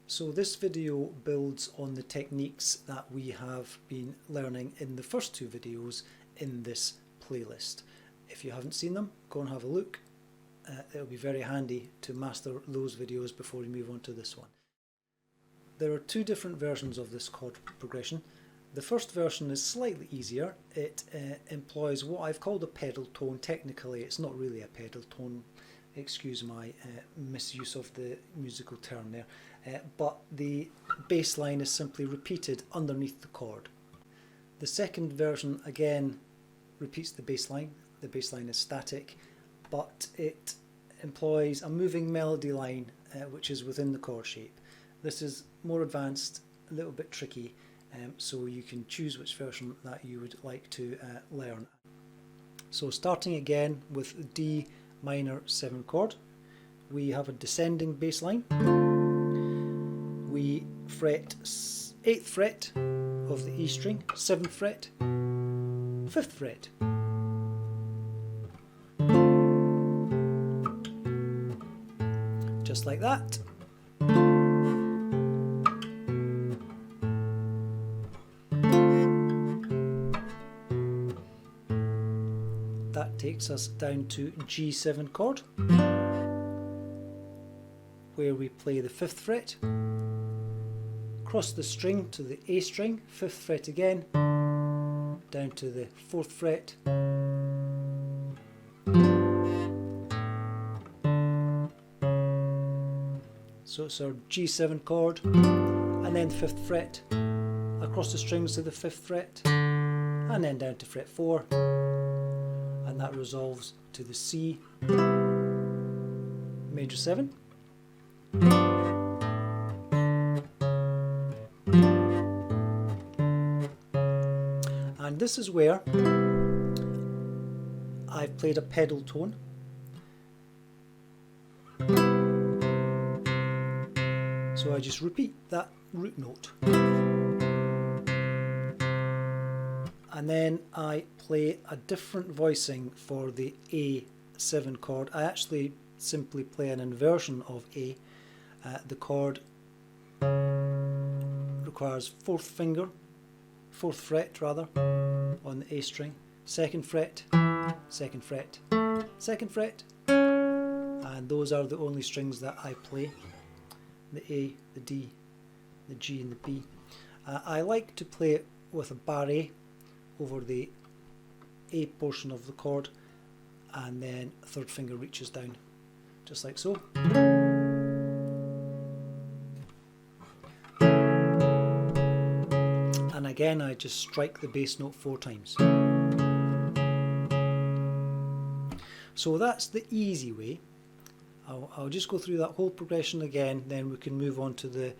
So this video builds on the techniques that we have been learning in the first two videos in this playlist. If you haven't seen them, go and have a look. It'll be very handy to master those videos before you move on to this one. There are two different versions of this chord progression. The first version is slightly easier. It employs what I've called a pedal tone. Technically it's not really a pedal tone, excuse my misuse of the musical term there, but the bass line is simply repeated underneath the chord. The second version again repeats the bass line. The bass line is static, but it employs a moving melody line which is within the chord shape. This is more advanced, a little bit tricky, so you can choose which version that you would like to learn. So starting again with the D minor 7 chord, we have a descending bass line. We fret 8th fret of the E string, 7th fret, 5th fret. Just like that. That takes us down to G7 chord, where we play the 5th fret, cross the string to the A string, 5th fret again, down to the 4th fret, so it's our G7 chord, and then 5th fret, across the strings to the 5th fret, and then down to fret 4, and that resolves to the C major 7. And this is where I've played a pedal tone. So I just repeat that root note. And then I play a different voicing for the A7 chord. I actually simply play an inversion of A. The chord requires 4th finger, 4th fret rather, on the A string, 2nd fret, 2nd fret, 2nd fret, and those are the only strings that I play, the A, the D, the G and the B. I like to play it with a barré over the A portion of the chord, and then 3rd finger reaches down, just like so. And again I just strike the bass note 4 times. So that's the easy way. I'll just go through that whole progression again, then we can move on to the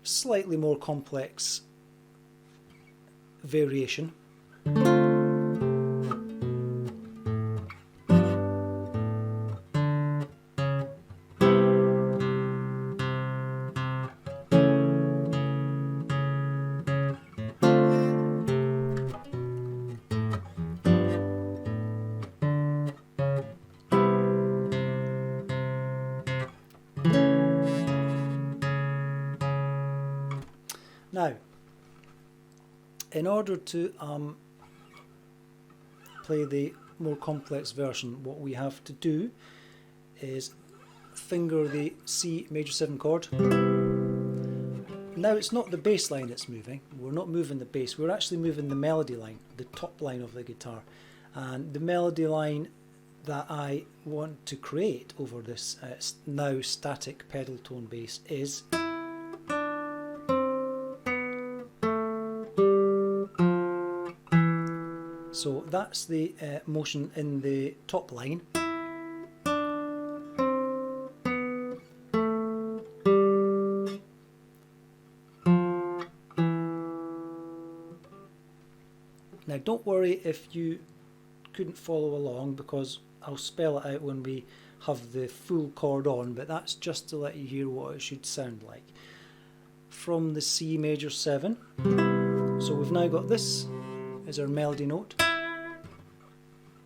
slightly more complex variation. Now, in order to play the more complex version, what we have to do is finger the C major 7 chord. Now it's not the bass line it's moving, we're not moving the bass, we're actually moving the melody line, the top line of the guitar. And the melody line that I want to create over this now static pedal tone bass is so that's the motion in the top line. Now don't worry if you couldn't follow along, because I'll spell it out when we have the full chord on, but that's just to let you hear what it should sound like. From the C major 7, so we've now got this as our melody note.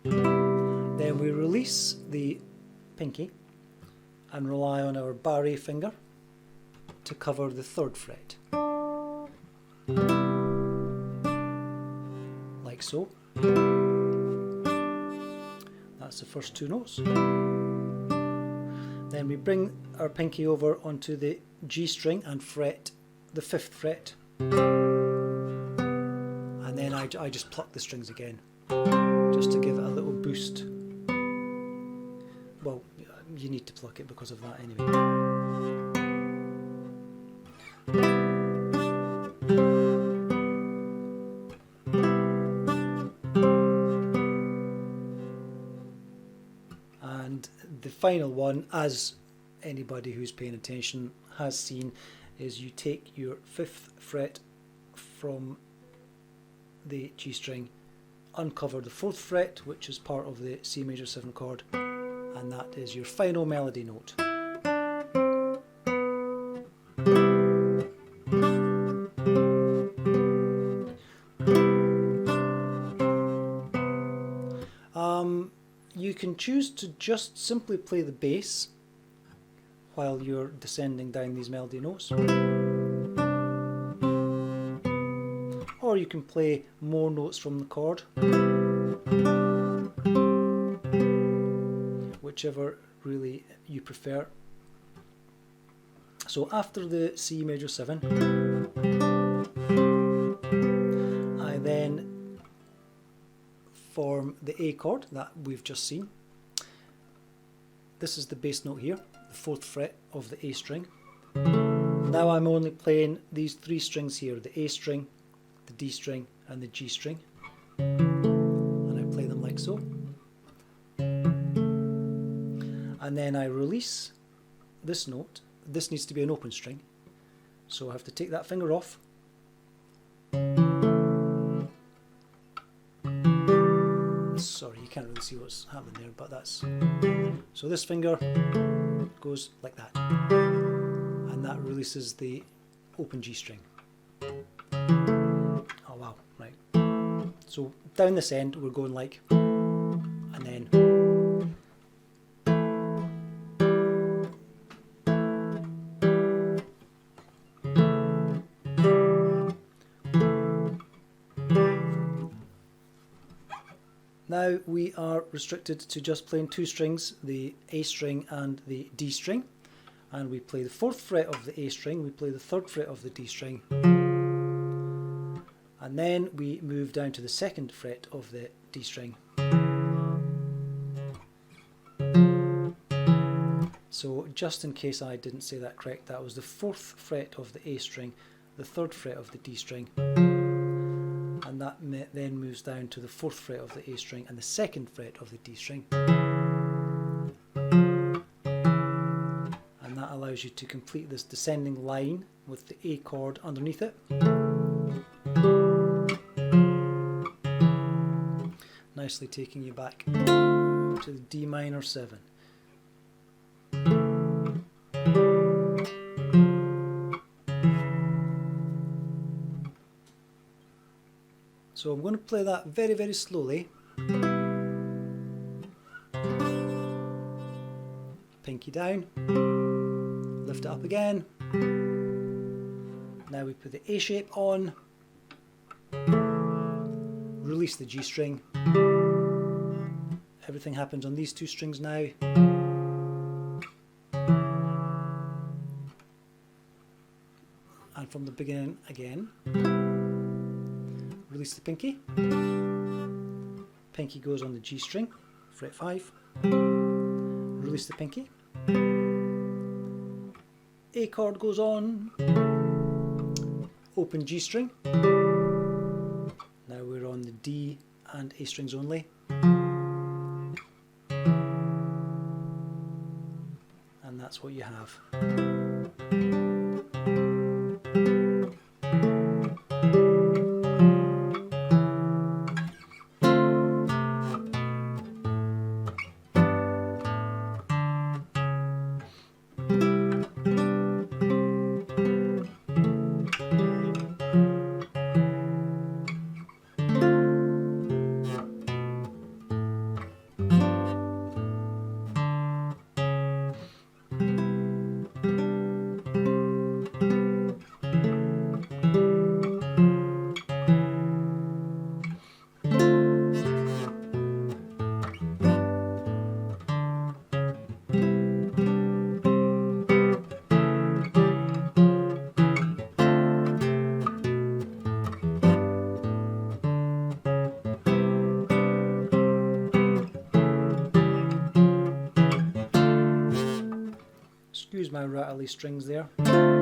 Then we release the pinky and rely on our barré finger to cover the 3rd fret, like so. That's the first 2 notes. Then we bring our pinky over onto the G string and fret the 5th fret, and then I just pluck the strings again, just to give it a little boost. Well, you need to pluck it because of that anyway. And the final one, as anybody who's paying attention has seen, is you take your 5th fret from the G string, uncover the 4th fret, which is part of the C major 7 chord, and that is your final melody note. You can choose to just simply play the bass while you're descending down these melody notes, or you can play more notes from the chord, whichever really you prefer. So after the C major 7, I then form the A chord that we've just seen. This is the bass note here, the 4th fret of the A string. Now I'm only playing these 3 strings here, the A string, the D string and the G string, and I play them like so. And then I release this note. This needs to be an open string, so I have to take that finger off, sorry, you can't really see what's happening there, but that's, so this finger goes like that, and that releases the open G string. Oh wow, right. So down this end we're going like, and then now we are restricted to just playing 2 strings, the A string and the D string, and we play the 4th fret of the A string, we play the 3rd fret of the D string, and then we move down to the 2nd fret of the D string. So just in case I didn't say that correct, that was the 4th fret of the A string, the 3rd fret of the D string, and that then moves down to the 4th fret of the A string and the 2nd fret of the D string, and that allows you to complete this descending line with the A chord underneath it. Nicely taking you back to the D minor 7. So I'm going to play that very, very slowly. Pinky down, lift it up again. Now we put the A shape on, release the G string. Everything happens on these 2 strings now. And from the beginning again. Release the pinky. Pinky goes on the G string, fret 5. Release the pinky. A chord goes on. Open G string. Now we're on the D and A strings only. And that's what you have. my rattly strings there.